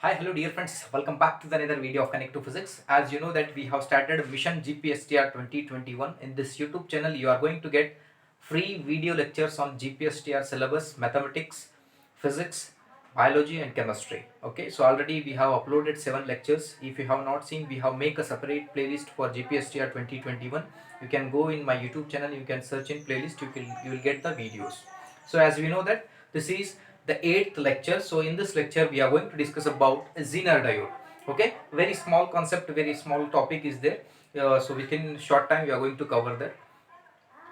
Hi, hello dear friends. Welcome back to another video of Connect to Physics. As you know that we have started Mission GPSTR 2021. In this YouTube channel, you are going to get free video lectures on GPSTR syllabus, mathematics, physics, biology and chemistry. Okay, so already we have uploaded 7 lectures. If you have not seen, we have make a separate playlist for GPSTR 2021. You can go in my YouTube channel, you can search in playlist, you will get the videos. So as we know that this is the 8th lecture. So in this lecture we are going to discuss about Zener diode. Okay, very small concept, very small topic is there. So within short time we are going to cover that.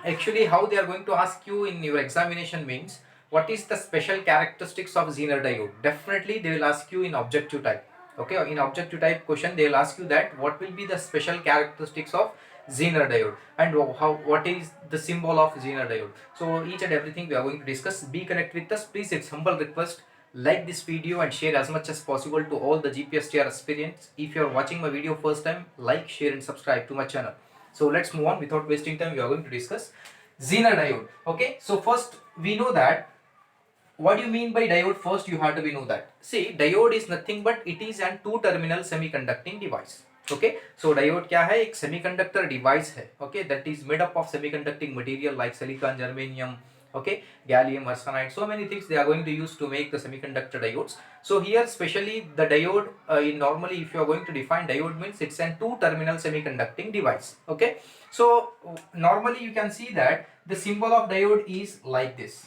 Actually, how they are going to ask you in your examination means what is the special characteristics of Zener diode. Definitely they will ask you in objective type. Okay, in objective type question they will ask you that what will be the special characteristics of Zener diode and what is the symbol of Zener diode. So each and everything we are going to discuss. Be connected with us, please. It's humble request, like this video and share as much as possible to all the GPSTR aspirants. If you are watching my video first time, like, share and subscribe to my channel. So let's move on. Without wasting time, we are going to discuss Zener diode. Okay, so first we know that what do you mean by diode. First you have to know that, see, diode is nothing but it is an two terminal semiconducting device. Okay, so diode क्या है, एक semiconductor device है. Okay, that is made up of semiconducting material like silicon, germanium, okay, gallium arsenide, so many things they are going to use to make the semiconductor diodes. So here specially the diode, in normally if you are going to define diode means it's an two terminal semiconducting device. Okay, so normally you can see that the symbol of diode is like this.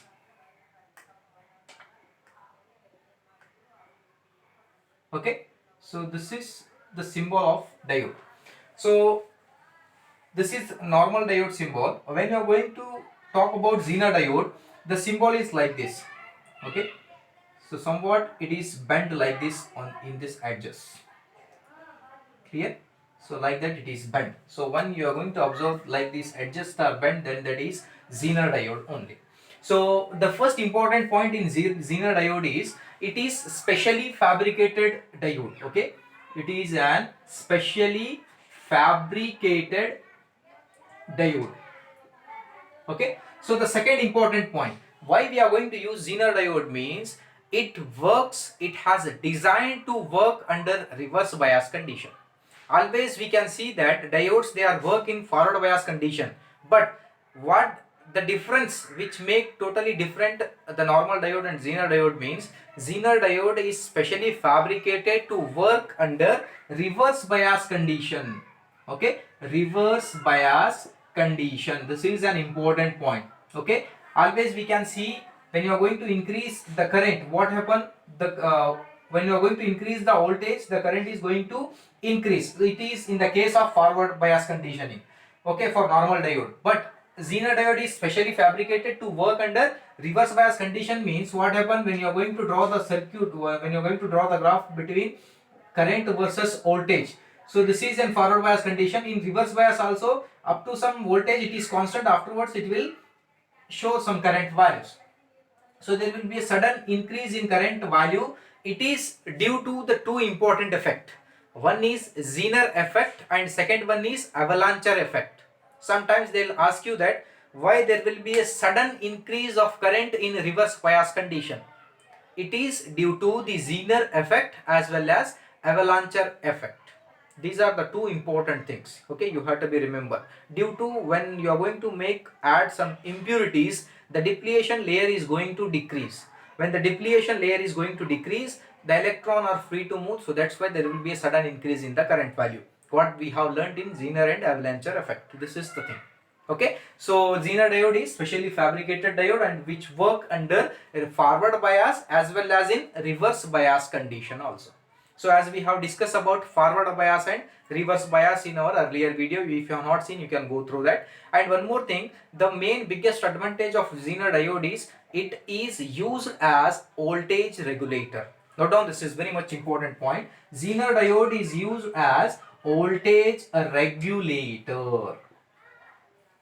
Okay, so this is the symbol of diode. So this is normal diode symbol. When you are going to talk about Zener diode, the symbol is like this. Okay, so somewhat it is bent like this on in this edges. Clear? So like that it is bent. So when you are going to observe like this edges are bent, then that is Zener diode only. So the first important point in Zener diode is it is specially fabricated diode. Okay, it is an specially fabricated diode. Okay, so the second important point why we are going to use Zener diode means it works, it has designed to work under reverse bias condition. Always we can see that diodes they are work in forward bias condition, but what the difference which make totally different the normal diode and Zener diode means Zener diode is specially fabricated to work under reverse bias condition. Okay, reverse bias condition, this is an important point. Okay, always we can see when you are going to increase the current, what happen, the when you are going to increase the voltage, the current is going to increase. It is in the case of forward bias conditioning. Okay, for normal diode, but Zener diode is specially fabricated to work under reverse bias condition. Means what happen when you are going to draw the circuit, when you are going to draw the graph between current versus voltage. So this is in forward bias condition. In reverse bias also up to some voltage it is constant, afterwards it will show some current values. So there will be a sudden increase in current value. It is due to the two important effect. One is Zener effect and second one is avalanche effect. Sometimes they will ask you that why there will be a sudden increase of current in reverse bias condition. It is due to the Zener effect as well as avalanche effect. These are the two important things. Okay, you have to be remember. Due to when you are going to add some impurities, the depletion layer is going to decrease. When the depletion layer is going to decrease, the electron are free to move. So that's why there will be a sudden increase in the current value. What we have learned in Zener and avalanche effect. This is the thing. Okay, so Zener diode is specially fabricated diode and which work under forward bias as well as in reverse bias condition also. So as we have discussed about forward bias and reverse bias in our earlier video, if you have not seen, you can go through that. And one more thing, the main biggest advantage of Zener diode is it is used as voltage regulator. Note down, this is very much important point. Zener diode is used as voltage regulator.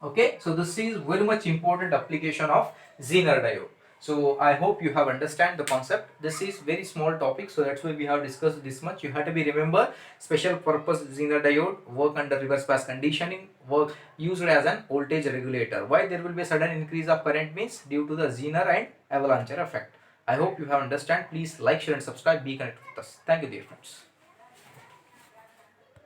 Okay, so this is very much important application of Zener diode. So I hope you have understand the concept. This is very small topic, so that's why we have discussed this much. You have to be remember special purpose Zener diode work under reverse bias conditioning, work used as an voltage regulator. Why there will be a sudden increase of current means due to the Zener and avalanche effect. I hope you have understand. Please like, share and subscribe. Be connected with us. Thank you, dear friends.